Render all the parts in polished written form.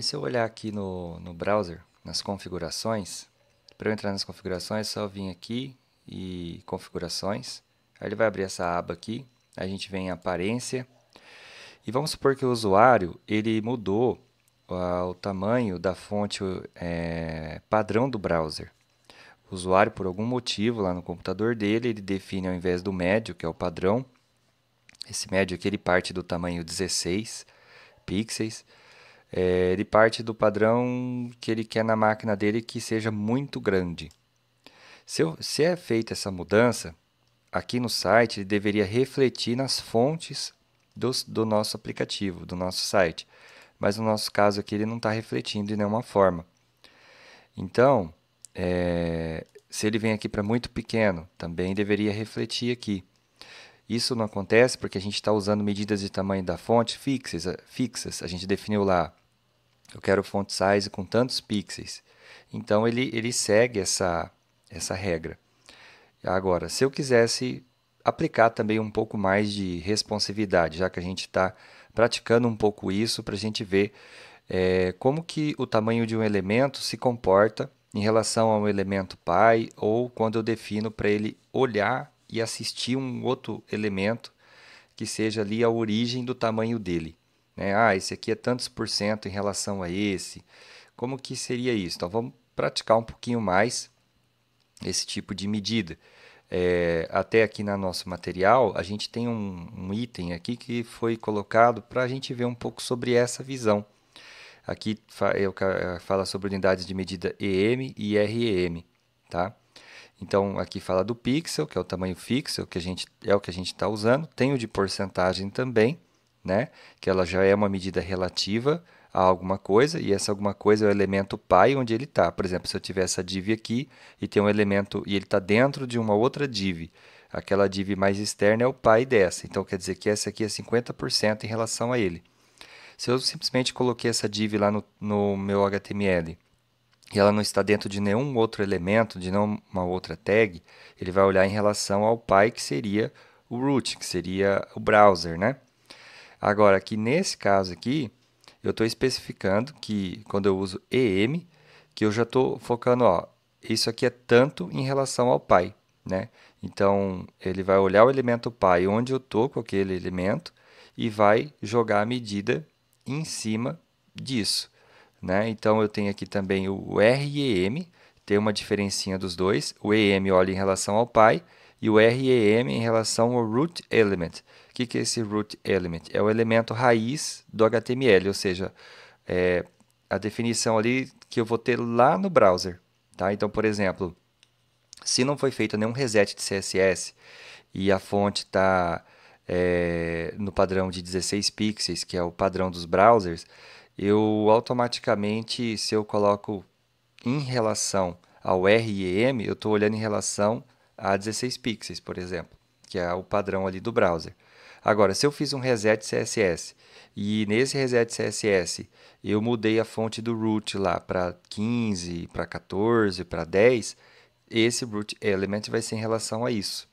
Aí se eu olhar aqui no browser, nas configurações, para eu entrar nas configurações, é só vir aqui e configurações. Aí ele vai abrir essa aba aqui, a gente vem em aparência. E vamos supor que o usuário ele mudou o tamanho da fonte padrão do browser. O usuário, por algum motivo, lá no computador dele, ele define ao invés do médio, que é o padrão, esse médio aqui ele parte do tamanho 16 pixels. Ele parte do padrão que ele quer na máquina dele que seja muito grande. Se é feita essa mudança, aqui no site ele deveria refletir nas fontes do nosso aplicativo, do nosso site. Mas no nosso caso aqui ele não está refletindo de nenhuma forma. Então, se ele vem aqui para muito pequeno, também deveria refletir aqui. Isso não acontece porque a gente está usando medidas de tamanho da fonte fixas. A gente definiu lá, eu quero font size com tantos pixels. Então, ele segue essa regra. Agora, se eu quisesse aplicar também um pouco mais de responsividade, já que a gente está praticando um pouco isso para a gente ver como que o tamanho de um elemento se comporta em relação ao elemento pai ou quando eu defino para ele olhar e assistir um outro elemento que seja ali a origem do tamanho dele. Né? Ah, esse aqui é tantos por cento em relação a esse. Como que seria isso? Então vamos praticar um pouquinho mais esse tipo de medida. Até aqui no nosso material, a gente tem um item aqui que foi colocado para a gente ver um pouco sobre essa visão. Aqui fala sobre unidades de medida EM e REM, tá? Então, aqui fala do pixel, que é o tamanho fixo, é o que a gente está usando. Tem o de porcentagem também, né? Que ela já é uma medida relativa a alguma coisa, e essa alguma coisa é o elemento pai onde ele está. Por exemplo, se eu tiver essa div aqui e tem um elemento e ele está dentro de uma outra div, aquela div mais externa é o pai dessa. Então, quer dizer que essa aqui é 50% em relação a ele. Se eu simplesmente coloquei essa div lá no meu HTML e ela não está dentro de nenhum outro elemento, de nenhuma outra tag, ele vai olhar em relação ao pai, que seria o root, que seria o browser, né? Agora, aqui nesse caso aqui, eu estou especificando que quando eu uso EM, que eu já estou focando, ó, isso aqui é tanto em relação ao pai, né? Então, ele vai olhar o elemento pai onde eu estou com aquele elemento e vai jogar a medida em cima disso, né? Então, eu tenho aqui também o REM, tem uma diferencinha dos dois. O EM olha em relação ao pai e o REM em relação ao root element. O que é esse root element? É o elemento raiz do HTML, ou seja, é a definição ali que eu vou ter lá no browser. Tá? Então, por exemplo, se não foi feito nenhum reset de CSS e a fonte está no padrão de 16 pixels, que é o padrão dos browsers, eu automaticamente, se eu coloco em relação ao REM, eu estou olhando em relação a 16 pixels, por exemplo, que é o padrão ali do browser. Agora, se eu fiz um reset CSS e nesse reset CSS eu mudei a fonte do root lá para 15, para 14, para 10, esse root element vai ser em relação a isso.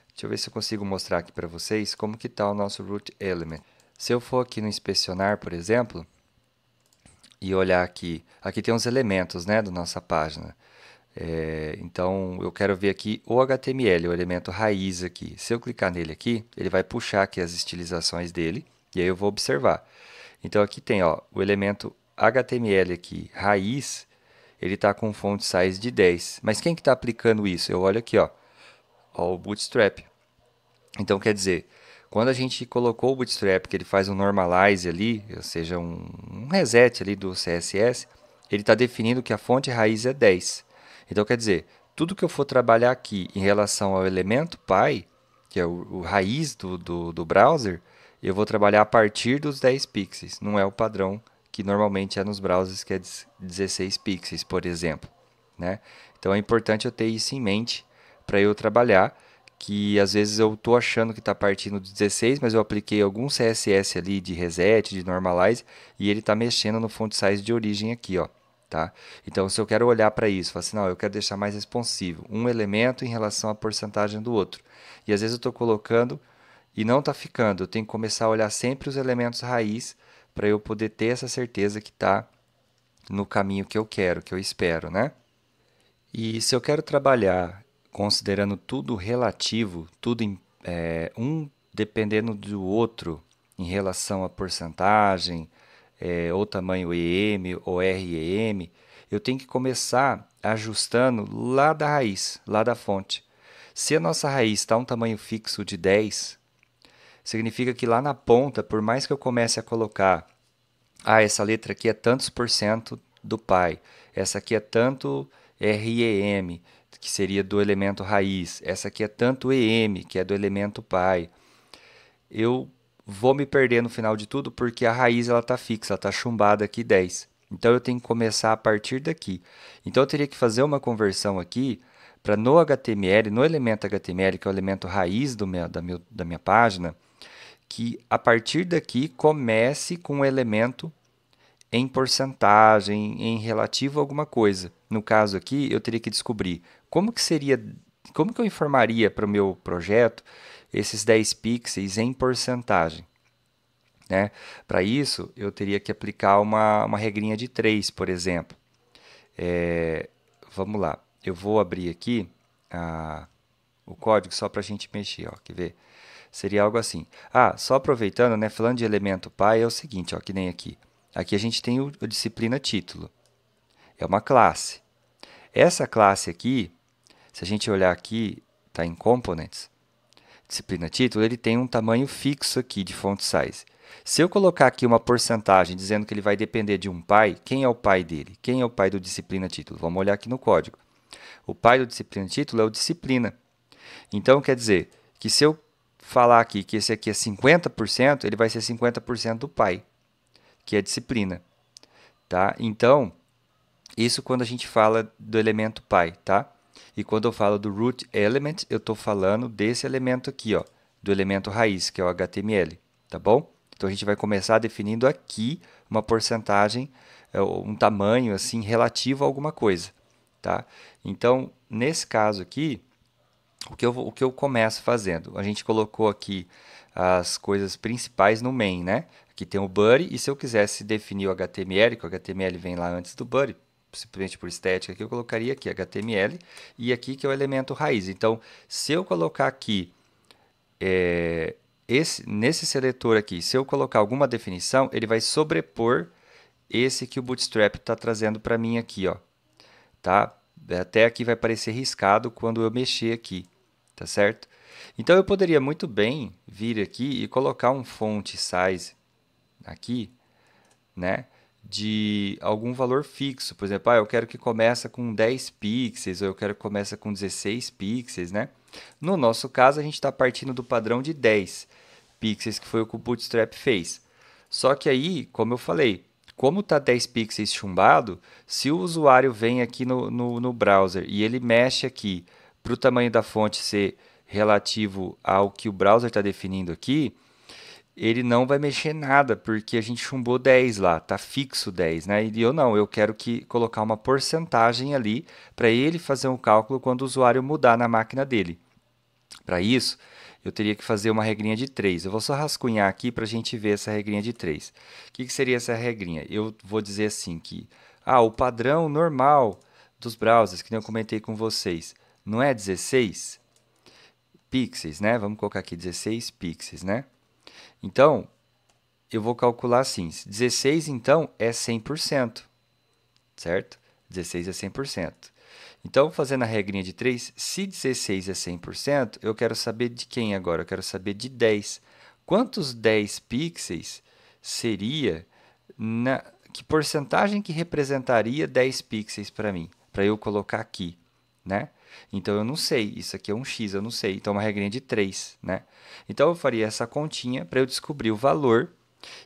Deixa eu ver se eu consigo mostrar aqui para vocês como que está o nosso root element. Se eu for aqui no inspecionar, por exemplo, e olhar aqui tem os elementos, né, da nossa página. Então, eu quero ver aqui o HTML, o elemento raiz aqui. Se eu clicar nele aqui, ele vai puxar aqui as estilizações dele, e aí eu vou observar. Então, aqui tem ó, o elemento HTML aqui, raiz, ele está com font size de 10. Mas quem que está aplicando isso? Eu olho aqui, ó o Bootstrap. Então, quer dizer, quando a gente colocou o Bootstrap, que ele faz um normalize ali, ou seja, um reset ali do CSS, ele está definindo que a fonte raiz é 10. Então, quer dizer, tudo que eu for trabalhar aqui em relação ao elemento pai, que é o raiz do browser, eu vou trabalhar a partir dos 10 pixels. Não é o padrão que normalmente é nos browsers, que é 16 pixels, por exemplo. Né? Então, é importante eu ter isso em mente para eu trabalhar, que às vezes eu estou achando que está partindo de 16, mas eu apliquei algum CSS ali de reset, de normalize, e ele está mexendo no font size de origem aqui, ó. Tá? Então, se eu quero olhar para isso, falo assim, não, eu quero deixar mais responsivo um elemento em relação à porcentagem do outro. E às vezes eu estou colocando e não está ficando. Eu tenho que começar a olhar sempre os elementos raiz para eu poder ter essa certeza que está no caminho que eu quero, que eu espero, né? E se eu quero trabalhar considerando tudo relativo, tudo um dependendo do outro em relação à porcentagem, ou tamanho EM ou REM, eu tenho que começar ajustando lá da raiz, lá da fonte. Se a nossa raiz está um tamanho fixo de 10, significa que lá na ponta, por mais que eu comece a colocar, essa letra aqui é tantos por cento do pai, essa aqui é tanto REM, que seria do elemento raiz, essa aqui é tanto EM, que é do elemento pai, eu vou me perder no final de tudo porque a raiz ela está fixa, ela está chumbada aqui 10. Então eu tenho que começar a partir daqui. Então eu teria que fazer uma conversão aqui para no HTML, no elemento HTML, que é o elemento raiz da minha página, que a partir daqui comece com um elemento em porcentagem, em relativo a alguma coisa. No caso aqui, eu teria que descobrir como que seria, como que eu informaria para o meu projeto esses 10 pixels em porcentagem, né? Para isso, eu teria que aplicar uma regrinha de 3, por exemplo. Vamos lá, eu vou abrir aqui o código só para a gente mexer, ó, quer ver? Seria algo assim. Só aproveitando, né, falando de elemento pai, é o seguinte, ó, que nem aqui. Aqui a gente tem o disciplina título. É uma classe. Essa classe aqui, se a gente olhar aqui, está em Components, disciplina título, ele tem um tamanho fixo aqui de font size. Se eu colocar aqui uma porcentagem dizendo que ele vai depender de um pai, quem é o pai dele? Quem é o pai do disciplina título? Vamos olhar aqui no código. O pai do disciplina título é o disciplina. Então, quer dizer que se eu falar aqui que esse aqui é 50%, ele vai ser 50% do pai, que é disciplina. Tá? Então, isso quando a gente fala do elemento pai, tá? E quando eu falo do root element, eu estou falando desse elemento aqui, ó, do elemento raiz, que é o HTML, tá bom? Então a gente vai começar definindo aqui uma porcentagem, um tamanho assim relativo a alguma coisa, tá? Então, nesse caso aqui, o que eu começo fazendo? A gente colocou aqui as coisas principais no main, né? Aqui tem o body, e se eu quisesse definir o HTML, que o HTML vem lá antes do body, simplesmente por estética, aqui eu colocaria aqui HTML, e aqui que é o elemento raiz. Então, se eu colocar aqui, nesse seletor aqui, se eu colocar alguma definição, ele vai sobrepor esse que o Bootstrap está trazendo para mim aqui, ó, tá? Até aqui vai parecer riscado quando eu mexer aqui, tá certo? Então eu poderia muito bem vir aqui e colocar um font size aqui, né, de algum valor fixo. Por exemplo, eu quero que comece com 10 pixels, ou eu quero que comece com 16 pixels, né? No nosso caso, a gente está partindo do padrão de 10 pixels, que foi o que o Bootstrap fez. Só que aí, como eu falei, como está 10 pixels chumbado, se o usuário vem aqui no browser e ele mexe aqui para o tamanho da fonte ser relativo ao que o browser está definindo aqui, ele não vai mexer nada, porque a gente chumbou 10 lá, tá fixo 10, né? E eu não, eu quero colocar uma porcentagem ali para ele fazer um cálculo quando o usuário mudar na máquina dele. Para isso, eu teria que fazer uma regrinha de 3. Eu vou só rascunhar aqui para a gente ver essa regrinha de 3. O que seria essa regrinha? Eu vou dizer assim que o padrão normal dos browsers, que nem eu comentei com vocês, não é 16 pixels, né? Vamos colocar aqui 16 pixels, né? Então, eu vou calcular assim, 16 então é 100%, certo? 16 é 100%. Então, fazendo a regrinha de 3, se 16 é 100%, eu quero saber de quem agora? Eu quero saber de 10. Quantos 10 pixels seria, que porcentagem que representaria 10 pixels para mim? Para eu colocar aqui, né? Então, eu não sei. Isso aqui é um x, eu não sei. Então, uma regrinha de 3, né? Então, eu faria essa continha para eu descobrir o valor.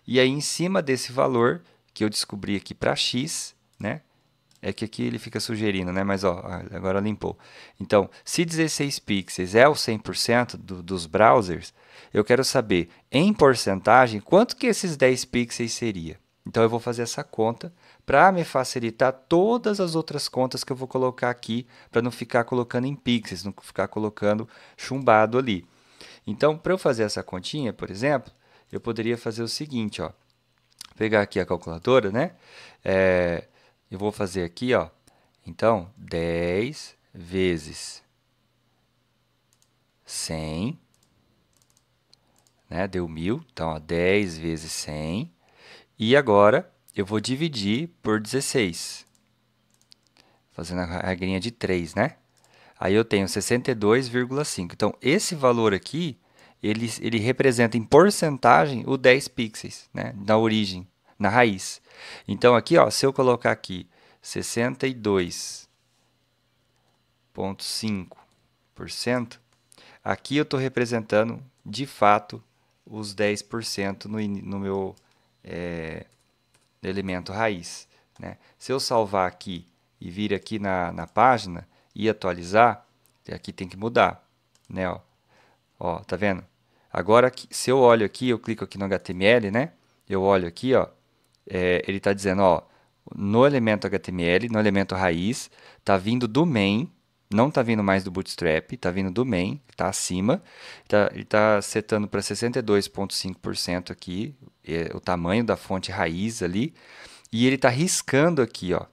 E aí, em cima desse valor que eu descobri aqui para x, né? É que aqui ele fica sugerindo, né? Mas ó, agora limpou. Então, se 16 pixels é o 100% dos browsers, eu quero saber em porcentagem quanto que esses 10 pixels seria. Então, eu vou fazer essa conta para me facilitar todas as outras contas que eu vou colocar aqui, para não ficar colocando em pixels, não ficar colocando chumbado ali. Então, para eu fazer essa continha, por exemplo, eu poderia fazer o seguinte, ó, pegar aqui a calculadora, né? eu vou fazer aqui, ó, então, 10 vezes 100, né? Deu 1000, então, ó, 10 vezes 100. E agora, eu vou dividir por 16, fazendo a regrinha de 3, né? Aí eu tenho 62,5. Então, esse valor aqui, ele representa em porcentagem o 10 pixels, né? Na origem, na raiz. Então, aqui, ó, se eu colocar aqui 62,5%, aqui eu estou representando, de fato, os 10% no meu elemento raiz, né? Se eu salvar aqui e vir aqui na página e atualizar, aqui tem que mudar, né? Ó, tá vendo? Agora, se eu olho aqui, eu clico aqui no HTML, né? Eu olho aqui, ó, ele está dizendo, ó, no elemento HTML, no elemento raiz, está vindo do main, não está vindo mais do Bootstrap, está vindo do main, está acima, ele está setando para 62,5% aqui, o tamanho da fonte raiz ali, e ele está riscando aqui, ó,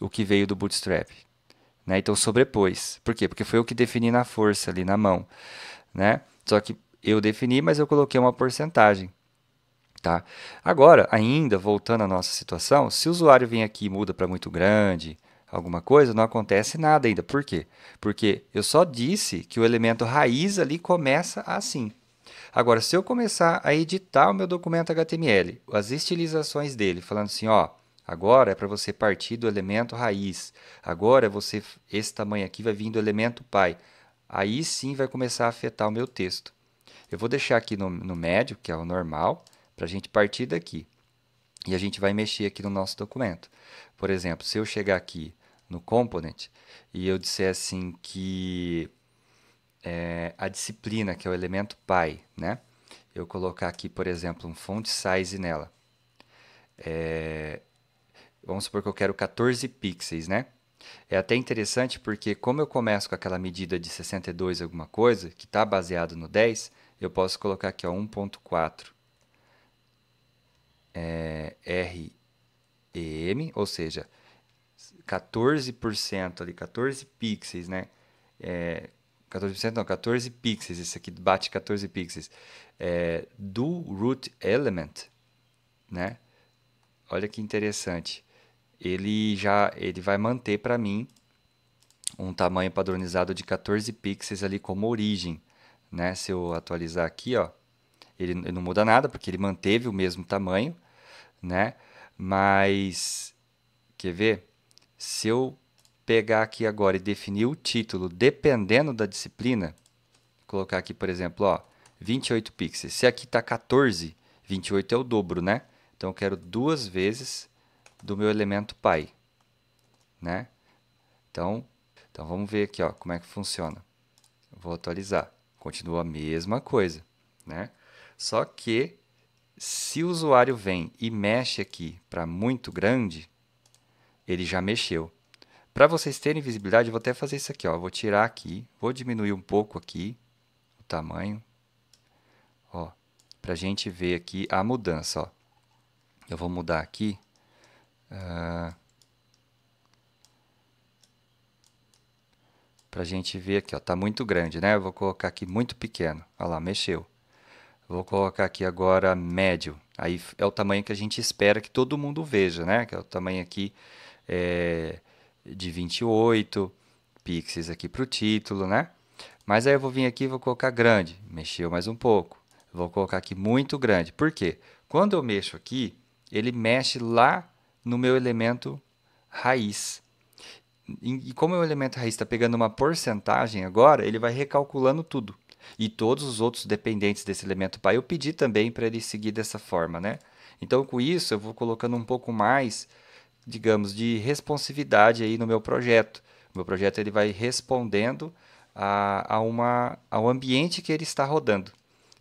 o que veio do Bootstrap, né? Então sobrepôs. Por quê? Porque foi o que defini na força ali na mão, né? Só que eu defini, mas eu coloquei uma porcentagem. Tá? Agora, ainda voltando à nossa situação, se o usuário vem aqui e muda para muito grande, alguma coisa, não acontece nada ainda. Por quê? Porque eu só disse que o elemento raiz ali começa assim. Agora, se eu começar a editar o meu documento HTML, as estilizações dele, falando assim, ó, agora é para você partir do elemento raiz, agora esse tamanho aqui vai vir do elemento pai, aí sim vai começar a afetar o meu texto. Eu vou deixar aqui no médio, que é o normal, para a gente partir daqui. E a gente vai mexer aqui no nosso documento. Por exemplo, se eu chegar aqui no component e eu disser assim que a disciplina, que é o elemento pai, né? Eu colocar aqui, por exemplo, um font size nela. Vamos supor que eu quero 14 pixels, né? É até interessante porque como eu começo com aquela medida de 62 alguma coisa, que está baseado no 10, eu posso colocar aqui ó, 1.4 REM, ou seja, 14% ali, 14 pixels, né? 14% não, 14 pixels, isso aqui bate 14 pixels, do root element, né? Olha que interessante. Ele vai manter para mim um tamanho padronizado de 14 pixels ali como origem, né? Se eu atualizar aqui, ó, ele não muda nada porque ele manteve o mesmo tamanho, né? Mas quer ver? Se eu pegar aqui agora e definir o título dependendo da disciplina, colocar aqui, por exemplo, ó, 28 pixels. Se aqui está 14, 28 é o dobro, né? Então eu quero duas vezes do meu elemento pai, né? Então, vamos ver aqui, ó, como é que funciona. Vou atualizar. Continua a mesma coisa, né? Só que se o usuário vem e mexe aqui para muito grande, ele já mexeu. Para vocês terem visibilidade, eu vou até fazer isso aqui, ó. Eu vou tirar aqui, vou diminuir um pouco aqui o tamanho, ó, para a gente ver aqui a mudança, ó. Eu vou mudar aqui, para a gente ver aqui, ó. Tá muito grande, né? Eu vou colocar aqui muito pequeno. Olha lá, mexeu. Vou colocar aqui agora médio. Aí é o tamanho que a gente espera que todo mundo veja, né? Que é o tamanho aqui de 28 pixels aqui para o título, né? Mas aí eu vou vir aqui e vou colocar grande. Mexeu mais um pouco. Vou colocar aqui muito grande. Por quê? Quando eu mexo aqui, ele mexe lá no meu elemento raiz. E como o elemento raiz está pegando uma porcentagem agora, ele vai recalculando tudo. E todos os outros dependentes desse elemento pai, eu pedi também para ele seguir dessa forma, né? Então, com isso, eu vou colocando um pouco mais, digamos, de responsividade aí no meu projeto. O meu projeto ele vai respondendo ao ambiente que ele está rodando.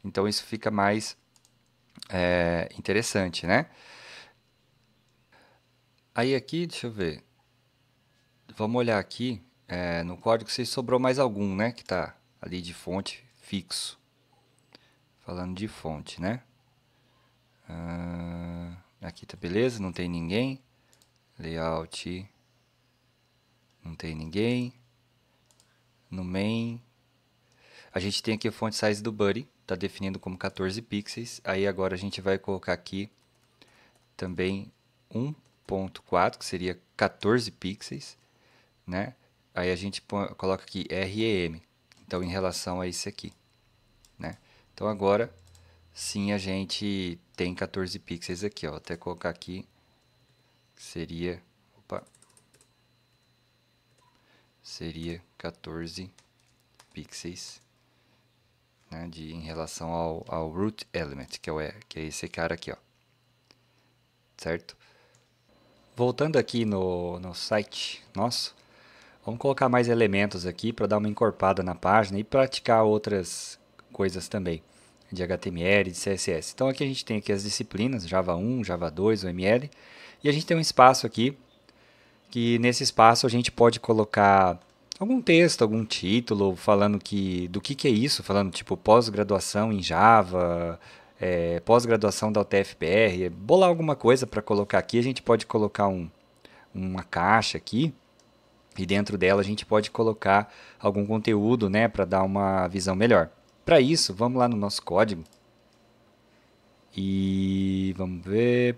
Então, isso fica mais interessante, né? Aí aqui, deixa eu ver. Vamos olhar aqui no código se sobrou mais algum, né? Que está ali de fonte fixo. Falando de fonte, né? Aqui tá beleza, não tem ninguém. layout, não tem ninguém. No main, a gente tem aqui o font size do Buddy, está definindo como 14 pixels. Aí agora a gente vai colocar aqui também 1.4, que seria 14 pixels, né? Aí a gente coloca aqui REM, então em relação a esse aqui, né? Então agora sim a gente tem 14 pixels aqui, ó. Vou até colocar aqui, seria, opa, seria 14 pixels, né, em relação ao root element, que é esse cara aqui, ó. Certo? Voltando aqui no site nosso, vamos colocar mais elementos aqui para dar uma encorpada na página e praticar outras coisas também, de HTML, de CSS. Então aqui a gente tem aqui as disciplinas, Java 1, Java 2, OML, e a gente tem um espaço aqui, que nesse espaço a gente pode colocar algum texto, algum título, falando do que é isso, falando tipo pós-graduação em Java, pós-graduação da UTF-PR, bolar alguma coisa para colocar aqui. A gente pode colocar uma caixa aqui e dentro dela a gente pode colocar algum conteúdo, né, para dar uma visão melhor. Para isso, vamos lá no nosso código e vamos ver.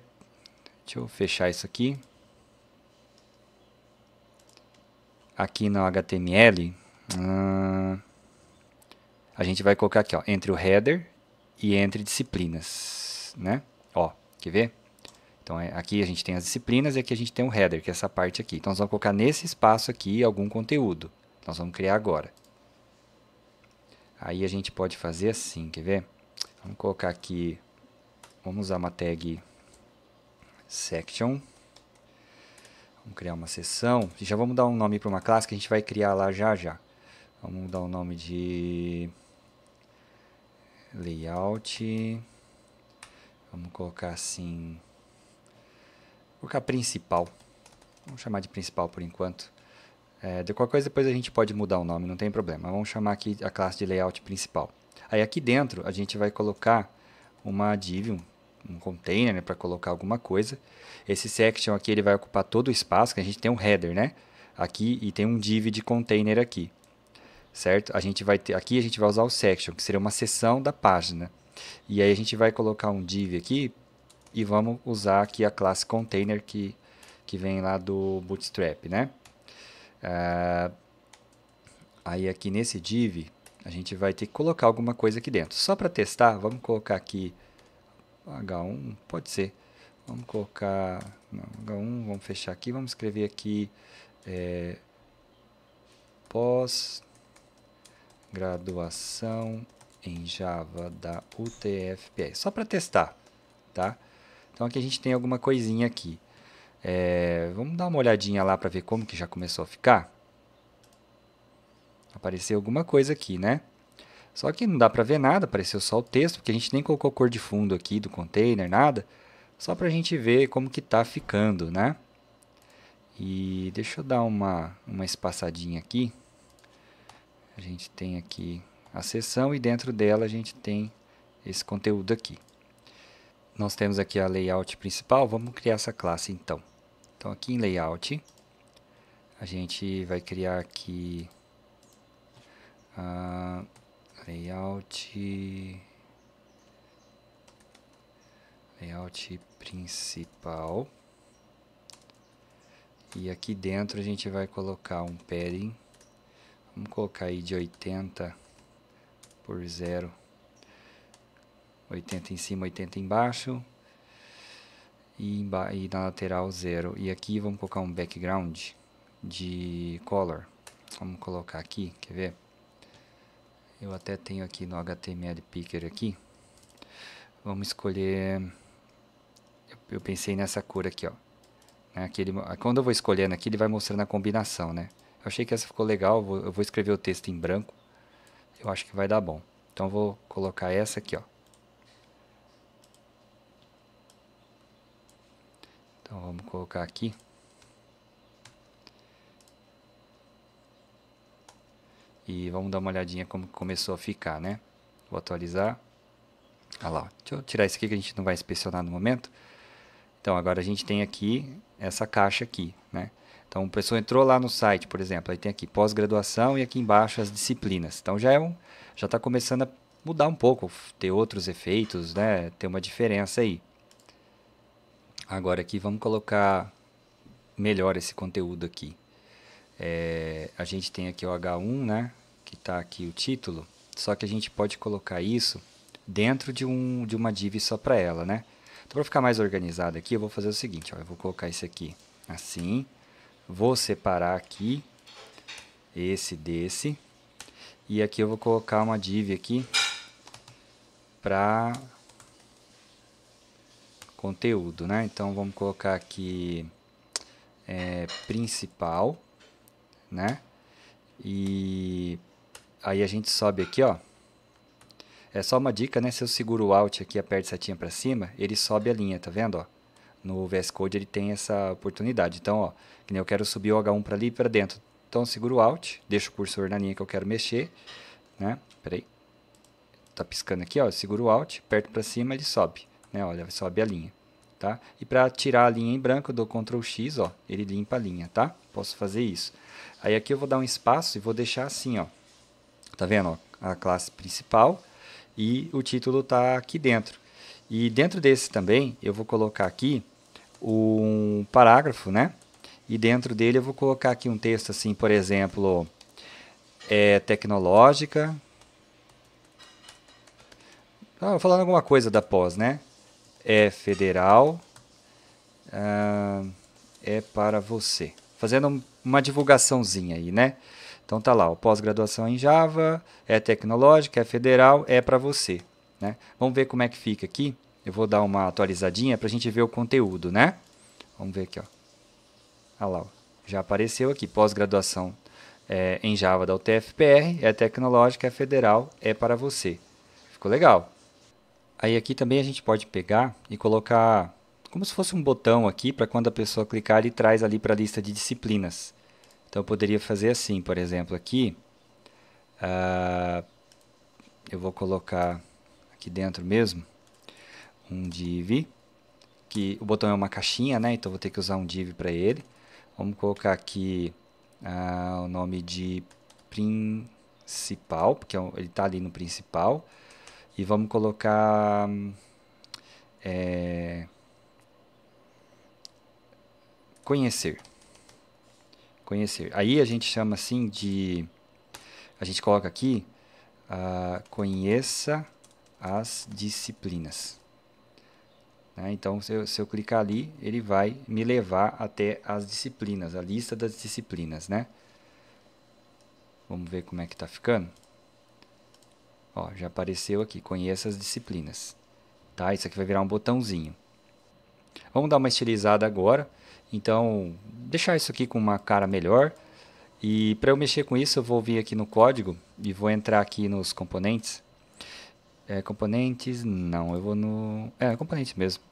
Deixa eu fechar isso aqui. Aqui no HTML, a gente vai colocar aqui, ó, entre o header e entre disciplinas, né? Ó, quer ver? Então, aqui a gente tem as disciplinas e aqui a gente tem o header, que é essa parte aqui. Então, nós vamos colocar nesse espaço aqui algum conteúdo. Nós vamos criar agora. Aí a gente pode fazer assim, quer ver? Vamos colocar aqui, vamos usar uma tag section. Vamos criar uma seção. Já vamos dar um nome para uma classe que a gente vai criar lá já já. Vamos dar o nome de layout. Vamos colocar assim, vou colocar principal. Vamos chamar de principal por enquanto. De qualquer coisa depois a gente pode mudar o nome, não tem problema. Vamos chamar aqui a classe de layout principal. Aí aqui dentro a gente vai colocar uma div, um container, né, para colocar alguma coisa. Esse section aqui ele vai ocupar todo o espaço, que a gente tem um header, né? Aqui e tem um div de container aqui, certo? A gente vai ter, aqui a gente vai usar o section, que seria uma seção da página. E aí a gente vai colocar um div aqui e vamos usar aqui a classe container que vem lá do Bootstrap, né? Aí aqui nesse div a gente vai ter que colocar alguma coisa aqui dentro. Só para testar, vamos colocar aqui H1, pode ser. Vamos colocar não, H1, vamos fechar aqui, vamos escrever aqui pós-graduação em Java da UTF-PR, só para testar, tá? Então aqui a gente tem alguma coisinha aqui. Vamos dar uma olhadinha lá para ver como que já começou a ficar. Apareceu alguma coisa aqui, né? Só que não dá para ver nada, apareceu só o texto, porque a gente nem colocou cor de fundo aqui do container, nada. Só para a gente ver como que tá ficando, né? E deixa eu dar uma espaçadinha aqui. A gente tem aqui a seção e dentro dela a gente tem esse conteúdo aqui. Nós temos aqui a layout principal, vamos criar essa classe então. Então aqui em layout, a gente vai criar aqui a layout principal. E aqui dentro a gente vai colocar um padding. Vamos colocar aí de 80 por 0. 80 em cima, 80 embaixo. E na lateral 0. E aqui vamos colocar um background de color. Vamos colocar aqui, quer ver? Eu até tenho aqui no HTML Picker aqui. Vamos escolher... Eu pensei nessa cor aqui, ó. Quando eu vou escolhendo aqui, ele vai mostrando a combinação, né? Eu achei que essa ficou legal, eu vou escrever o texto em branco. Eu acho que vai dar bom. Então, eu vou colocar essa aqui, ó. Então, vamos colocar aqui. E vamos dar uma olhadinha como começou a ficar, né? Vou atualizar. Olha lá. Deixa eu tirar isso aqui que a gente não vai inspecionar no momento. Então, agora a gente tem aqui essa caixa aqui, né? Então, a pessoa entrou lá no site, por exemplo, aí tem aqui pós-graduação e aqui embaixo as disciplinas. Então, já está começando a mudar um pouco, ter outros efeitos, né? Ter uma diferença aí. Agora aqui vamos colocar melhor esse conteúdo aqui. A gente tem aqui o H1, né? Que está aqui o título. Só que a gente pode colocar isso dentro de uma div só para ela, né? Então, para ficar mais organizado aqui, eu vou fazer o seguinte, ó, eu vou colocar esse aqui assim, vou separar aqui esse desse, e aqui eu vou colocar uma div aqui para conteúdo, né? Então, vamos colocar aqui principal, né? E aí a gente sobe aqui, ó. É só uma dica, né? Se eu seguro o Alt aqui e aperto setinha para cima, ele sobe a linha, tá vendo, ó? No VS Code ele tem essa oportunidade. Então, ó, que nem eu quero subir o H1 para ali e para dentro. Então, eu seguro o Alt, deixo o cursor na linha que eu quero mexer, né? Peraí. Tá piscando aqui, ó, eu seguro o Alt, aperto para cima, ele sobe, né? Olha, sobe a linha, tá? E para tirar a linha em branco, eu dou Ctrl X, ó, ele limpa a linha, tá? Posso fazer isso. Aí aqui eu vou dar um espaço e vou deixar assim, ó. Tá vendo, ó? A classe principal e o título tá aqui dentro. E dentro desse também, eu vou colocar aqui um parágrafo, né? E dentro dele eu vou colocar aqui um texto assim, por exemplo, tecnológica. Falando alguma coisa da pós, né? É federal, é para você. Fazendo uma divulgaçãozinha aí, né? Então tá lá, pós-graduação em Java, é tecnológica, é federal, é para você, né? Vamos ver como é que fica aqui. Eu vou dar uma atualizadinha para a gente ver o conteúdo, né? Vamos ver aqui, ó. Olha lá, ó. Já apareceu aqui, pós-graduação em Java da UTF-PR, é tecnológica, é federal, é para você. Ficou legal. Aí aqui também a gente pode pegar e colocar como se fosse um botão aqui para quando a pessoa clicar ele traz ali para a lista de disciplinas. Então eu poderia fazer assim, por exemplo, aqui eu vou colocar aqui dentro mesmo um div, que o botão é uma caixinha, né? Então vou ter que usar um div para ele. Vamos colocar aqui o nome de principal, porque ele está ali no principal. E vamos colocar conhecer. Conhecer. Aí a gente chama assim de... A gente coloca aqui conheça as disciplinas. Né? Então, se eu clicar ali, ele vai me levar até as disciplinas, a lista das disciplinas, né? Vamos ver como é que está ficando. Ó, já apareceu aqui, conheça as disciplinas. Tá? Isso aqui vai virar um botãozinho. Vamos dar uma estilizada agora. Então, deixar isso aqui com uma cara melhor. E para eu mexer com isso, eu vou vir aqui no código e vou entrar aqui nos componentes. Componentes, não, eu vou no... componentes mesmo.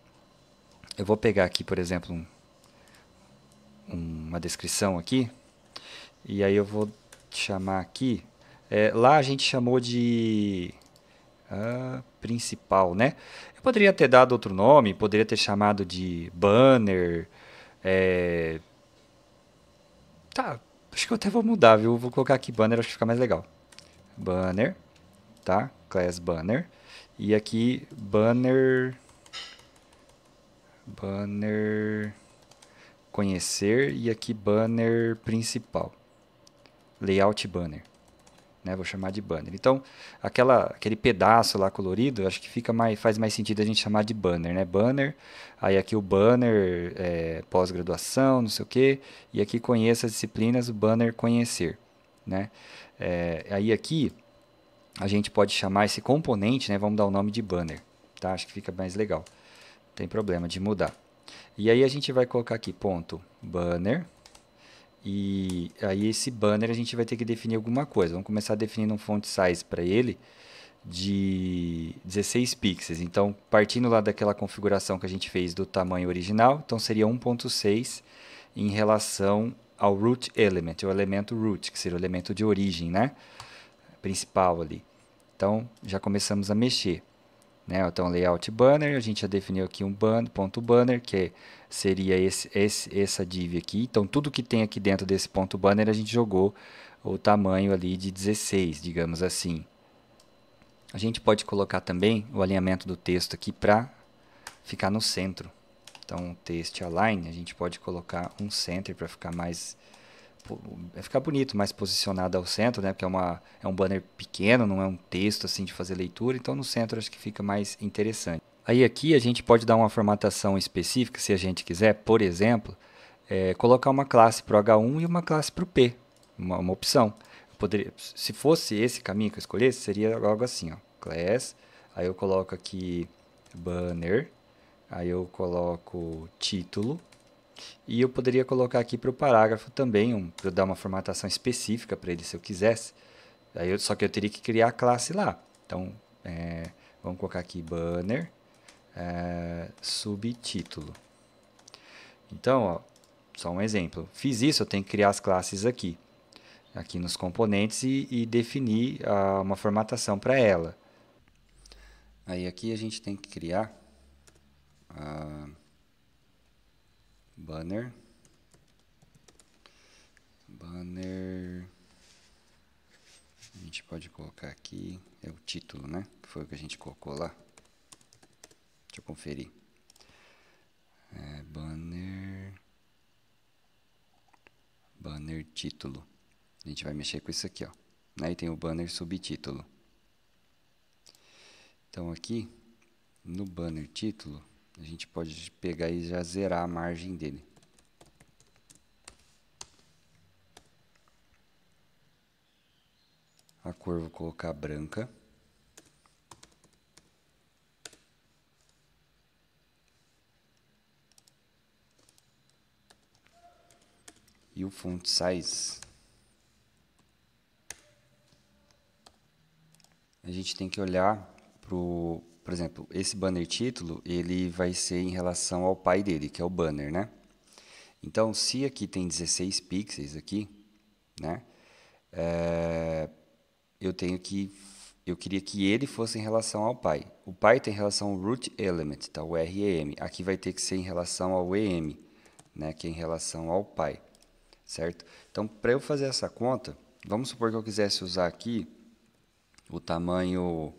Eu vou pegar aqui, por exemplo, uma descrição aqui. E aí eu vou chamar aqui... lá a gente chamou de... principal, né? Eu poderia ter dado outro nome, poderia ter chamado de banner. Tá, acho que eu até vou mudar, viu? Vou colocar aqui banner, acho que fica mais legal. Banner, tá? Class banner. E aqui banner conhecer e aqui banner principal. Layout banner. Né, vou chamar de banner. Então, aquele pedaço lá colorido, acho que faz mais sentido a gente chamar de banner, né? Banner, aí aqui o banner, pós-graduação, não sei o quê, e aqui conheça as disciplinas, o banner conhecer, né? Aí aqui, a gente pode chamar esse componente, né? Vamos dar o nome de banner, tá? Acho que fica mais legal. Não tem problema de mudar. E aí a gente vai colocar aqui, ponto, banner. E aí esse banner a gente vai ter que definir alguma coisa. Vamos começar definindo um font size para ele de 16 pixels. Então, partindo lá daquela configuração que a gente fez do tamanho original, então seria 1.6 em relação ao root element, o elemento root, que seria o elemento de origem, né? Principal ali. Então, já começamos a mexer. né? Então, layout banner, a gente já definiu aqui um ponto banner, que seria essa div aqui. Então, tudo que tem aqui dentro desse ponto banner, a gente jogou o tamanho ali de 16, digamos assim. A gente pode colocar também o alinhamento do texto aqui para ficar no centro. Então, text align, a gente pode colocar um center para ficar mais ficar bonito, mais posicionado ao centro, né? Porque é um banner pequeno, não é um texto assim de fazer leitura, então no centro acho que fica mais interessante. Aí aqui a gente pode dar uma formatação específica, se a gente quiser, por exemplo, colocar uma classe para o H1 e uma classe para o P, uma opção. Eu poderia, se fosse esse caminho que eu escolhesse, seria algo assim, ó, class, aí eu coloco aqui banner, aí eu coloco título, e eu poderia colocar aqui para o parágrafo também, para eu dar uma formatação específica para ele se eu quisesse. Só que eu teria que criar a classe lá. Então, vamos colocar aqui banner, subtítulo. Então, ó, só um exemplo. Fiz isso, eu tenho que criar as classes aqui nos componentes e definir uma formatação para ela. Aí aqui a gente tem que criar a banner, a gente pode colocar aqui, é o título, né? Que foi o que a gente colocou lá. Deixa eu conferir. Banner título. A gente vai mexer com isso aqui, ó. Aí tem o banner subtítulo. Então aqui, no banner título, a gente pode pegar e já zerar a margem dele. A cor vou colocar branca. E o font size, a gente tem que olhar por exemplo, esse banner título, ele vai ser em relação ao pai dele, que é o banner, né? Então, se aqui tem 16 pixels aqui, né? Eu queria que ele fosse em relação ao pai. O pai tem relação ao root element, tá? O REM. Aqui vai ter que ser em relação ao EM, né? Que é em relação ao pai, certo? Então, para eu fazer essa conta, vamos supor que eu quisesse usar aqui o tamanho,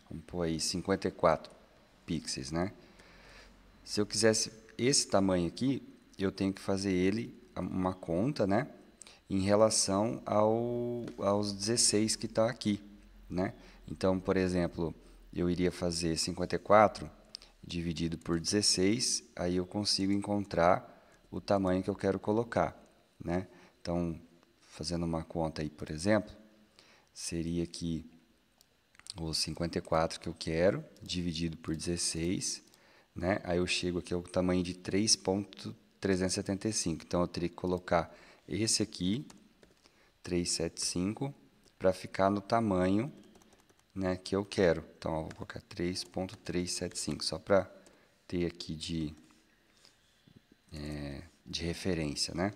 vamos pôr aí 54 pixels, né? Se eu quisesse esse tamanho aqui, eu tenho que fazer ele uma conta, né? Em relação aos 16 que está aqui, né? Então, por exemplo, eu iria fazer 54 dividido por 16, aí eu consigo encontrar o tamanho que eu quero colocar, né? Então, fazendo uma conta aí, por exemplo, seria aqui os 54 que eu quero, dividido por 16, né? Aí eu chego aqui ao tamanho de 3.375. Então, eu teria que colocar esse aqui, 375, para ficar no tamanho, né, que eu quero. Então, eu vou colocar 3.375, só para ter aqui de referência, né?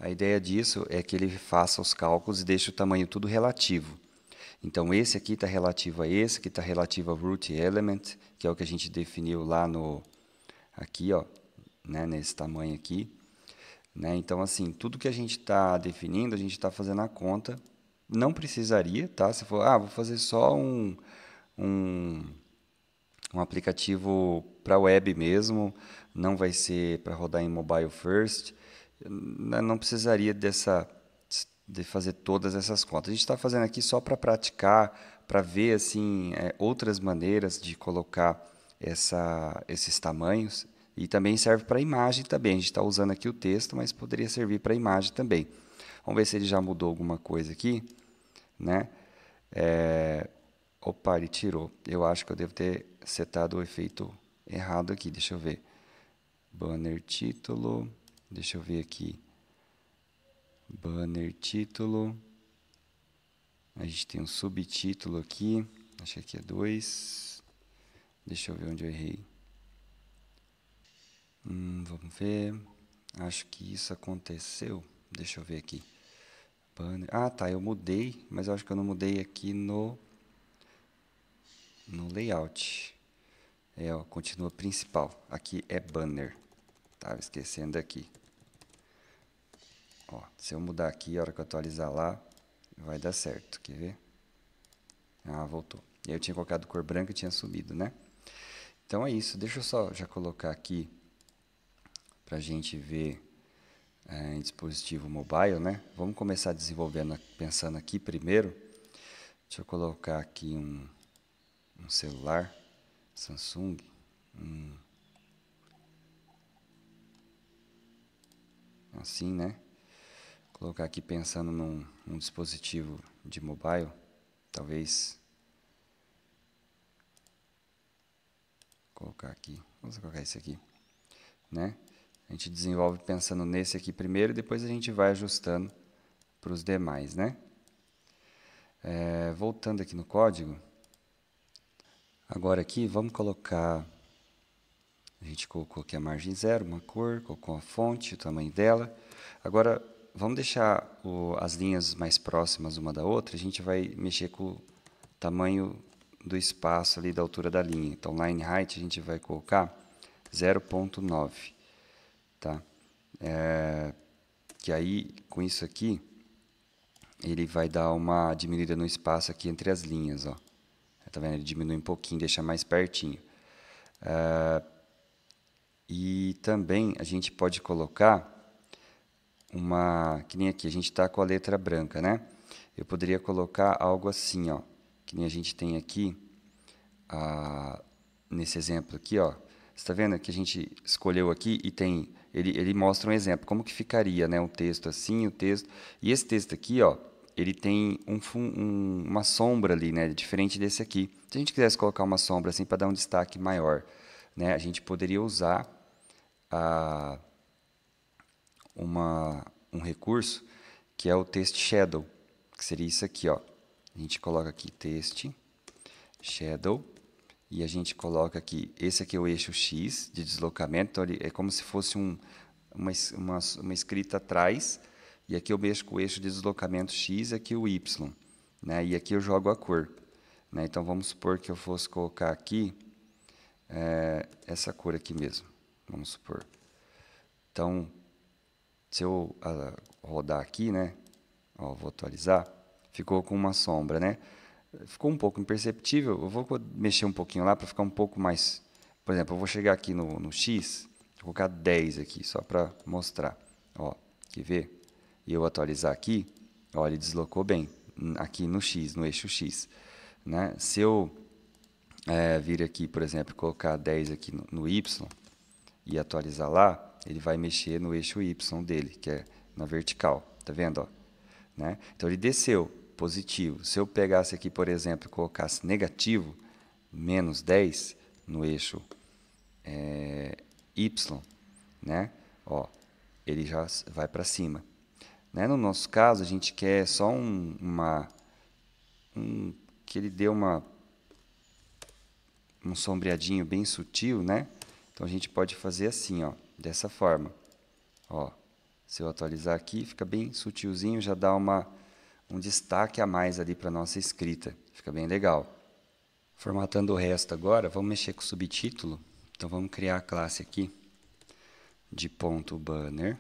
A ideia disso é que ele faça os cálculos e deixe o tamanho tudo relativo. Então, esse aqui está relativo a esse, que está relativo ao root element, que é o que a gente definiu lá aqui, ó, né, nesse tamanho aqui. Né? Então, assim, tudo que a gente está definindo, a gente está fazendo a conta. Não precisaria, tá? Se for, vou fazer só um, um aplicativo para web mesmo, não vai ser para rodar em mobile first, não precisaria de fazer todas essas contas. A gente está fazendo aqui só para praticar, para ver assim outras maneiras de colocar esses tamanhos. E também serve para imagem também. A gente está usando aqui o texto, mas poderia servir para imagem também. Vamos ver se ele já mudou alguma coisa aqui, né? Opa, ele tirou. Eu acho que eu devo ter setado o efeito errado aqui. Deixa eu ver. Banner título. Deixa eu ver aqui. Banner título. A gente tem um subtítulo aqui. Acho que aqui é 2. Deixa eu ver onde eu errei. Vamos ver. Acho que isso aconteceu. Deixa eu ver aqui. Banner. Ah, tá. Eu mudei, mas eu acho que eu não mudei aqui no no layout. Ó, continua principal. Aqui é banner. Tava esquecendo aqui. Ó, se eu mudar aqui, a hora que eu atualizar lá, vai dar certo. Quer ver? Ah, voltou. E aí eu tinha colocado cor branca e tinha subido, né? Então é isso. Deixa eu só já colocar aqui pra gente ver em dispositivo mobile, né? Vamos começar desenvolvendo, pensando aqui primeiro. Deixa eu colocar aqui um celular Samsung. Assim, né? Colocar aqui pensando num dispositivo de mobile. Talvez colocar aqui. Vamos colocar esse aqui, né? A gente desenvolve pensando nesse aqui primeiro, depois a gente vai ajustando para os demais, né? Voltando aqui no código, agora aqui vamos colocar, a gente colocou aqui a margem 0, uma cor, colocou a fonte, o tamanho dela. Agora vamos deixar as linhas mais próximas uma da outra, a gente vai mexer com o tamanho do espaço ali da altura da linha. Então line height a gente vai colocar 0.9, tá? Que aí com isso aqui ele vai dar uma diminuída no espaço aqui entre as linhas, ó. Tá vendo? Ele diminui um pouquinho, deixa mais pertinho. E também a gente pode colocar que nem aqui, a gente está com a letra branca, né? Eu poderia colocar algo assim, ó, que nem a gente tem aqui, nesse exemplo aqui, ó. Você está vendo que a gente escolheu aqui e ele mostra um exemplo, como que ficaria, né? Um texto assim, o texto. E esse texto aqui, ó, ele tem uma sombra ali, né? Diferente desse aqui. Se a gente quisesse colocar uma sombra assim para dar um destaque maior, né? A gente poderia usar um recurso que é o text shadow, que seria isso aqui, ó. A gente coloca aqui text shadow e a gente coloca aqui, esse aqui é o eixo X de deslocamento, então ele é como se fosse uma escrita atrás, e aqui eu mexo com o eixo de deslocamento X, aqui o Y, né? E aqui eu jogo a cor, né? Então vamos supor que eu fosse colocar aqui essa cor aqui mesmo, vamos supor. Então, se eu rodar aqui, né? Ó, vou atualizar, ficou com uma sombra, né? Ficou um pouco imperceptível, eu vou mexer um pouquinho lá para ficar um pouco mais... Por exemplo, eu vou chegar aqui no X, vou colocar 10 aqui, só para mostrar. Ó, quer ver? E eu atualizar aqui, ó, ele deslocou bem, aqui no X, no eixo X. Né? Se eu vir aqui, por exemplo, colocar 10 aqui no Y e atualizar lá, ele vai mexer no eixo Y dele, que é na vertical. Tá vendo? Ó? Né? Então ele desceu, positivo. Se eu pegasse aqui, por exemplo, e colocasse negativo, menos 10 no eixo Y, né? Ó, ele já vai para cima. Né? No nosso caso, a gente quer só que ele dê um sombreadinho bem sutil, né? Então a gente pode fazer assim, ó, dessa forma. Ó, se eu atualizar aqui, fica bem sutilzinho, já dá um destaque a mais ali para nossa escrita. Fica bem legal. Formatando o resto agora, vamos mexer com o subtítulo. Então vamos criar a classe aqui de ponto banner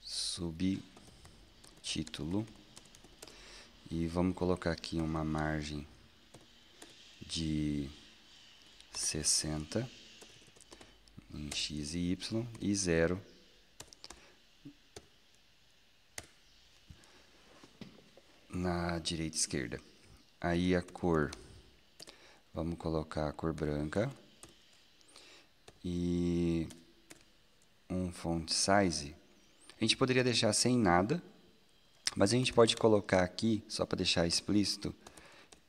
subtítulo e vamos colocar aqui uma margem de 60 em x e y e 0 na direita e esquerda. Aí a cor, vamos colocar a cor branca e um font size. A gente poderia deixar sem nada, mas a gente pode colocar aqui, só para deixar explícito,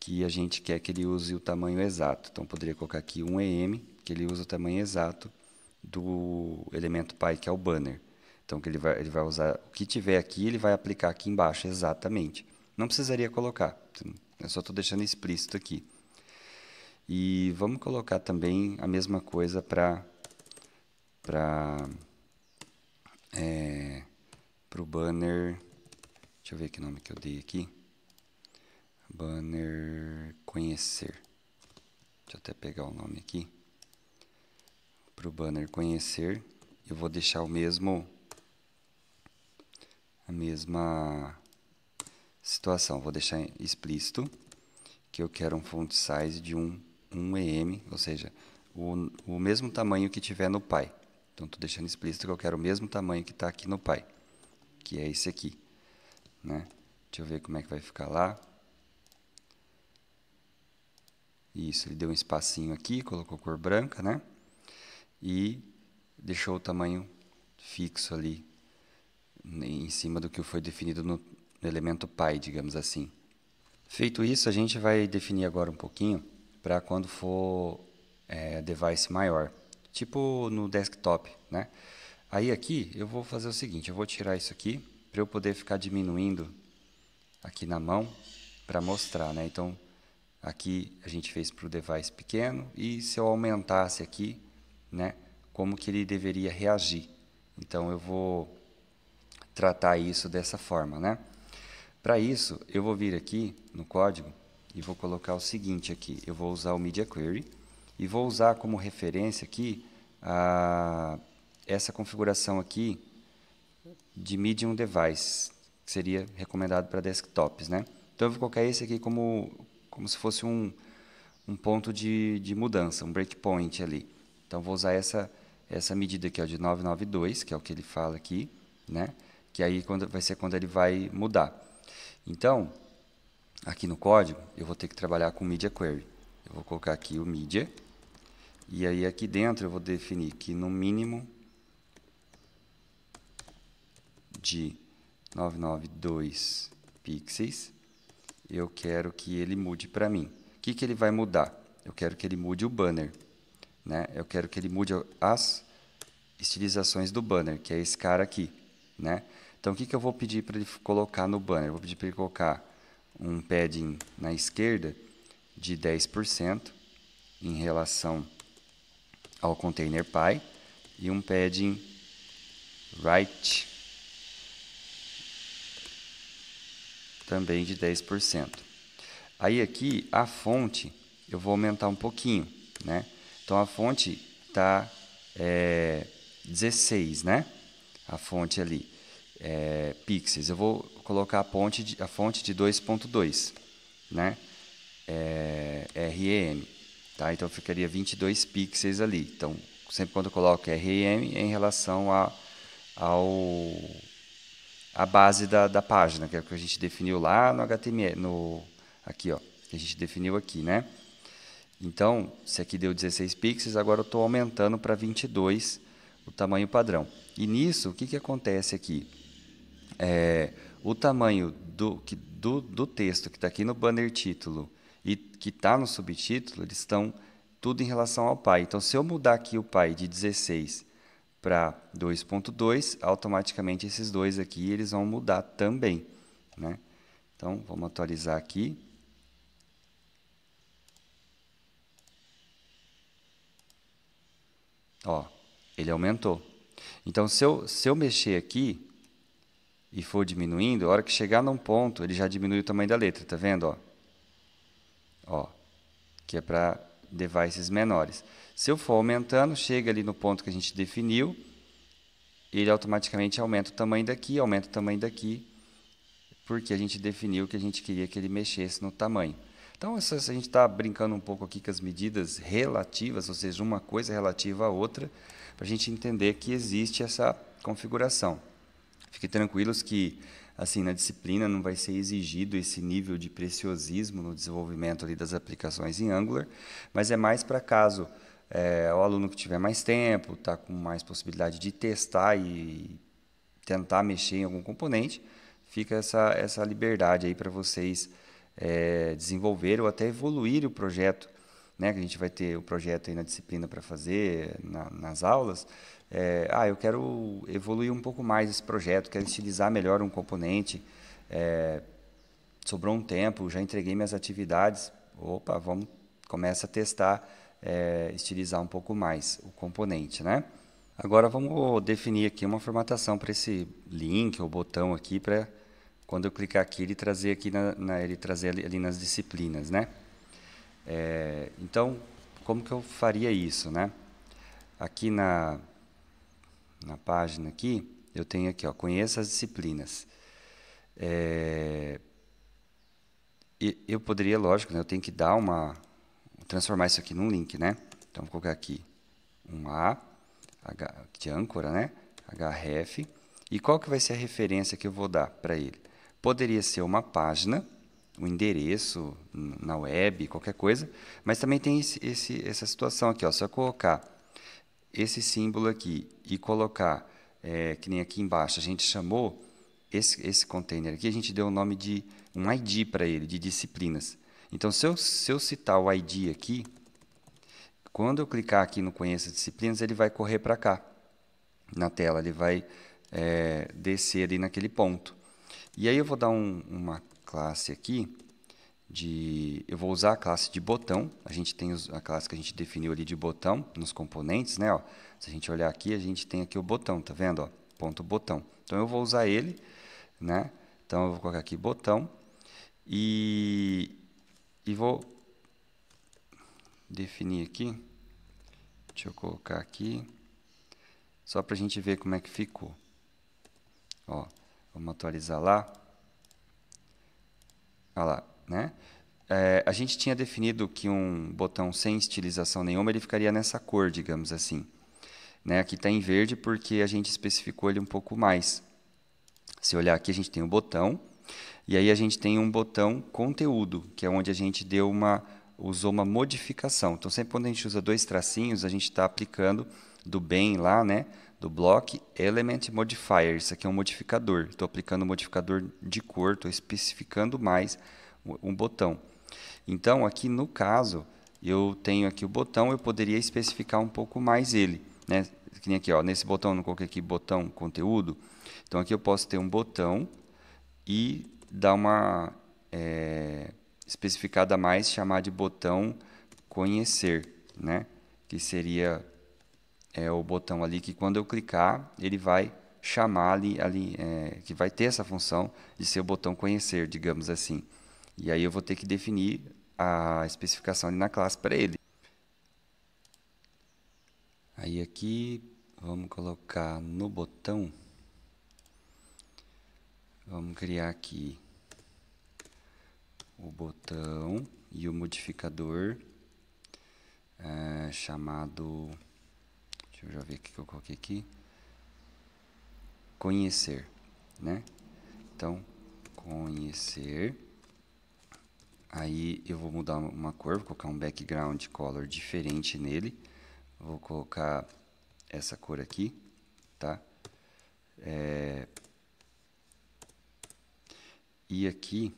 que a gente quer que ele use o tamanho exato. Então, poderia colocar aqui um EM, que ele usa o tamanho exato do elemento pai, que é o banner. Então, que ele vai usar o que tiver aqui, ele vai aplicar aqui embaixo exatamente. Não precisaria colocar, eu só estou deixando explícito aqui. E vamos colocar também a mesma coisa para o banner. Deixa eu ver que nome que eu dei aqui. banner conhecer. Deixa eu até pegar o nome aqui. Para o banner conhecer, eu vou deixar a mesma situação. Vou deixar explícito que eu quero um font size de 1 EM, ou seja, o mesmo tamanho que tiver no pai. Então, estou deixando explícito que eu quero o mesmo tamanho que está aqui no pai, que é esse aqui, né? Deixa eu ver como é que vai ficar lá. Isso, ele deu um espacinho aqui, colocou cor branca, né? E deixou o tamanho fixo ali, em cima do que foi definido no elemento pai, digamos assim. Feito isso, a gente vai definir agora um pouquinho para quando for device maior, tipo no desktop, né? Aí aqui eu vou fazer o seguinte, eu vou tirar isso aqui para eu poder ficar diminuindo aqui na mão para mostrar, né? Então, aqui a gente fez para o device pequeno e se eu aumentasse aqui, né, como que ele deveria reagir. Então, eu vou tratar isso dessa forma, né? Para isso, eu vou vir aqui no código e vou colocar o seguinte aqui. Eu vou usar o Media Query e vou usar como referência aqui essa configuração aqui de Medium Device, que seria recomendado para desktops, né? Então, eu vou colocar esse aqui como se fosse um ponto de mudança, um breakpoint ali. Então, vou usar essa medida aqui, ó, de 992, que é o que ele fala aqui, né? Que aí vai ser quando ele vai mudar. Então, aqui no código, eu vou ter que trabalhar com Media Query. Eu vou colocar aqui o Media, e aí aqui dentro eu vou definir que no mínimo de 992 pixels, eu quero que ele mude para mim. O que ele vai mudar? Eu quero que ele mude o banner, né? Eu quero que ele mude as estilizações do banner, que é esse cara aqui, né? Então, o que eu vou pedir para ele colocar no banner? Eu vou pedir para ele colocar um padding na esquerda de 10% em relação ao container py e um padding right também de 10%. Aí aqui, a fonte, eu vou aumentar um pouquinho, né? Então, a fonte está 16, né? A fonte ali, pixels. Eu vou colocar a fonte de 2.2, né? REM, tá? Então, ficaria 22 pixels ali. Então, sempre quando eu coloco REM, é em relação a base da página, que é o que a gente definiu lá no HTML, aqui, ó, que a gente definiu aqui, né? Então, se aqui deu 16 pixels, agora eu estou aumentando para 22 o tamanho padrão. E nisso, o que acontece aqui? O tamanho do texto que está aqui no banner título e que está no subtítulo, eles estão tudo em relação ao pai. Então, se eu mudar aqui o pai de 16 para 2.2, automaticamente esses dois aqui eles vão mudar também, né? Então, vamos atualizar aqui. Ó, ele aumentou. Então, se eu mexer aqui e for diminuindo, a hora que chegar num ponto, ele já diminui o tamanho da letra, tá vendo? Ó, que é para devices menores. Se eu for aumentando, chega ali no ponto que a gente definiu, ele automaticamente aumenta o tamanho daqui, porque a gente definiu que a gente queria que ele mexesse no tamanho. Então, a gente está brincando um pouco aqui com as medidas relativas, ou seja, uma coisa relativa à outra, para a gente entender que existe essa configuração. Fiquem tranquilos que, assim, na disciplina não vai ser exigido esse nível de preciosismo no desenvolvimento ali das aplicações em Angular, mas é mais para caso o aluno que tiver mais tempo, está com mais possibilidade de testar e tentar mexer em algum componente, fica essa liberdade aí para vocês desenvolver ou até evoluir o projeto, né? Que a gente vai ter o projeto aí na disciplina para fazer, nas aulas. Eu quero evoluir um pouco mais esse projeto, quero estilizar melhor um componente, sobrou um tempo, já entreguei minhas atividades, opa, começa a testar, estilizar um pouco mais o componente, né? Agora vamos definir aqui uma formatação para esse link ou botão aqui para quando eu clicar aqui, ele trazer aqui ele trazer ali nas disciplinas, né? Então, como que eu faria isso, né? Aqui na página aqui, eu tenho aqui, ó, conheça as disciplinas. Eu poderia, lógico, né, eu tenho que dar transformar isso aqui num link, né? Então, vou colocar aqui um de âncora, né? href. E qual que vai ser a referência que eu vou dar para ele? Poderia ser uma página, um endereço na web, qualquer coisa, mas também tem essa situação aqui, ó. Se eu colocar esse símbolo aqui e colocar, que nem aqui embaixo, a gente chamou esse container aqui, a gente deu o nome de um ID para ele, de disciplinas. Então, se eu citar o ID aqui, quando eu clicar aqui no Conheça Disciplinas, ele vai correr para cá, na tela, ele vai descer ali naquele ponto. E aí eu vou dar uma classe aqui, eu vou usar a classe de botão, a gente tem a classe que a gente definiu ali de botão, nos componentes, né? Ó. Se a gente olhar aqui, a gente tem aqui o botão, tá vendo? Ó, ponto botão. Então, eu vou usar ele, né? Então, eu vou colocar aqui botão e vou definir aqui. Deixa eu colocar aqui, só para a gente ver como é que ficou. Ó, vamos atualizar lá. Olha lá, né? A gente tinha definido que um botão sem estilização nenhuma, ele ficaria nessa cor, digamos assim. Né? Aqui está em verde porque a gente especificou ele um pouco mais. Se olhar aqui, a gente tem um botão, e aí a gente tem um botão conteúdo, que é onde a gente usou uma modificação. Então, sempre quando a gente usa dois tracinhos, a gente está aplicando do bem lá, né? Do block Element Modifier. Isso aqui é um modificador. Estou aplicando um modificador de cor, estou especificando mais um botão. Então, aqui no caso, eu tenho aqui o botão, eu poderia especificar um pouco mais ele, né? Que nem aqui, ó, nesse botão, eu não coloquei aqui botão conteúdo. Então, aqui eu posso ter um botão e dar uma especificada a mais, chamar de botão conhecer, né? Que seria o botão ali que quando eu clicar, ele vai chamar que vai ter essa função de ser o botão conhecer, digamos assim. E aí eu vou ter que definir a especificação ali na classe para ele. Aí aqui, vamos colocar no botão, vamos criar aqui o botão e o modificador chamado, deixa eu já ver o que eu coloquei aqui, conhecer, né? Então, conhecer. Aí eu vou mudar uma cor, vou colocar um background color diferente nele. Vou colocar essa cor aqui, tá? E aqui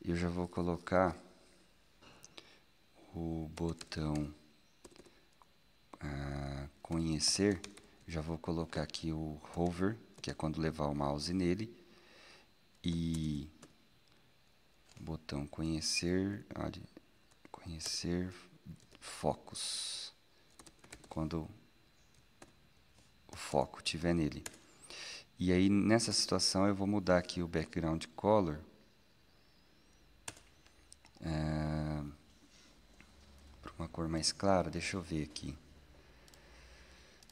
eu já vou colocar o botão conhecer. Já vou colocar aqui o hover, que é quando levar o mouse nele. E botão conhecer, olha, conhecer focus, quando o foco estiver nele. E aí, nessa situação, eu vou mudar aqui o background color para uma cor mais clara. Deixa eu ver aqui.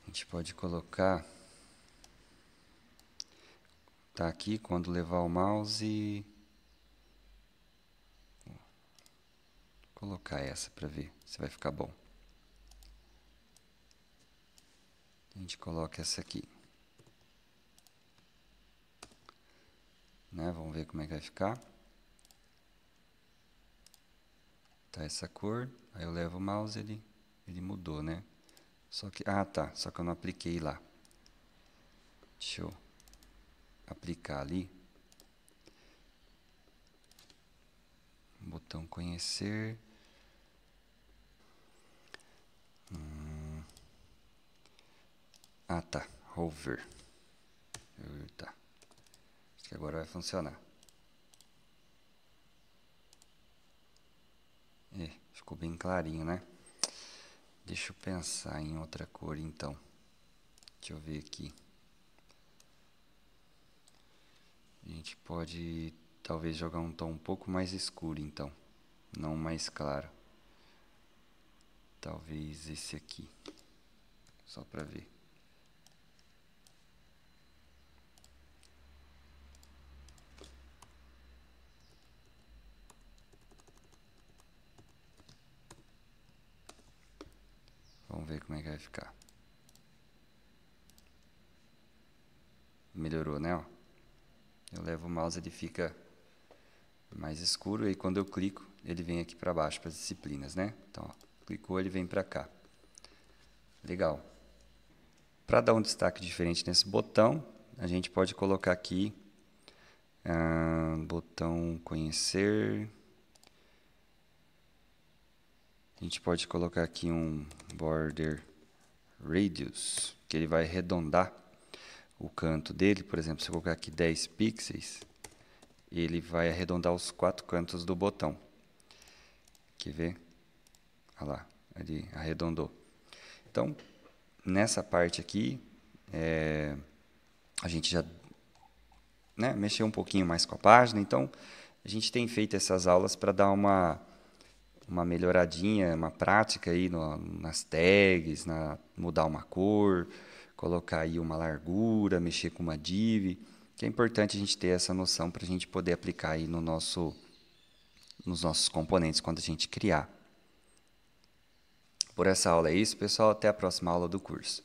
A gente pode colocar, tá aqui, quando levar o mouse, vou colocar essa para ver se vai ficar bom. A gente coloca essa aqui. Né? Vamos ver como é que vai ficar. Tá essa cor, aí eu levo o mouse, ele mudou, né? Só que, só que eu não apliquei lá. Deixa eu aplicar ali. Botão conhecer. Tá, hover. Tá. Acho que agora vai funcionar. Ficou bem clarinho, né? Deixa eu pensar em outra cor, então. Deixa eu ver aqui. A gente pode talvez jogar um tom um pouco mais escuro, então, não mais claro. Talvez esse aqui, só para ver. Vamos ver como é que vai ficar. Melhorou, né? Ó. Eu levo o mouse, ele fica mais escuro, e quando eu clico, ele vem aqui para baixo, para as disciplinas, né? Então, ó, clicou, ele vem para cá. Legal. Para dar um destaque diferente nesse botão, a gente pode colocar aqui botão conhecer. A gente pode colocar aqui um border radius, que ele vai arredondar o canto dele. Por exemplo, se eu colocar aqui 10 pixels, ele vai arredondar os 4 cantos do botão. Quer ver? Olha lá, ele arredondou. Então, nessa parte aqui, a gente já mexeu um pouquinho mais com a página. Então, a gente tem feito essas aulas para dar uma melhoradinha, uma prática aí nas tags, mudar uma cor, colocar aí uma largura, mexer com uma div, que é importante a gente ter essa noção para a gente poder aplicar aí nos nossos componentes quando a gente criar. Por essa aula é isso, pessoal. Até a próxima aula do curso.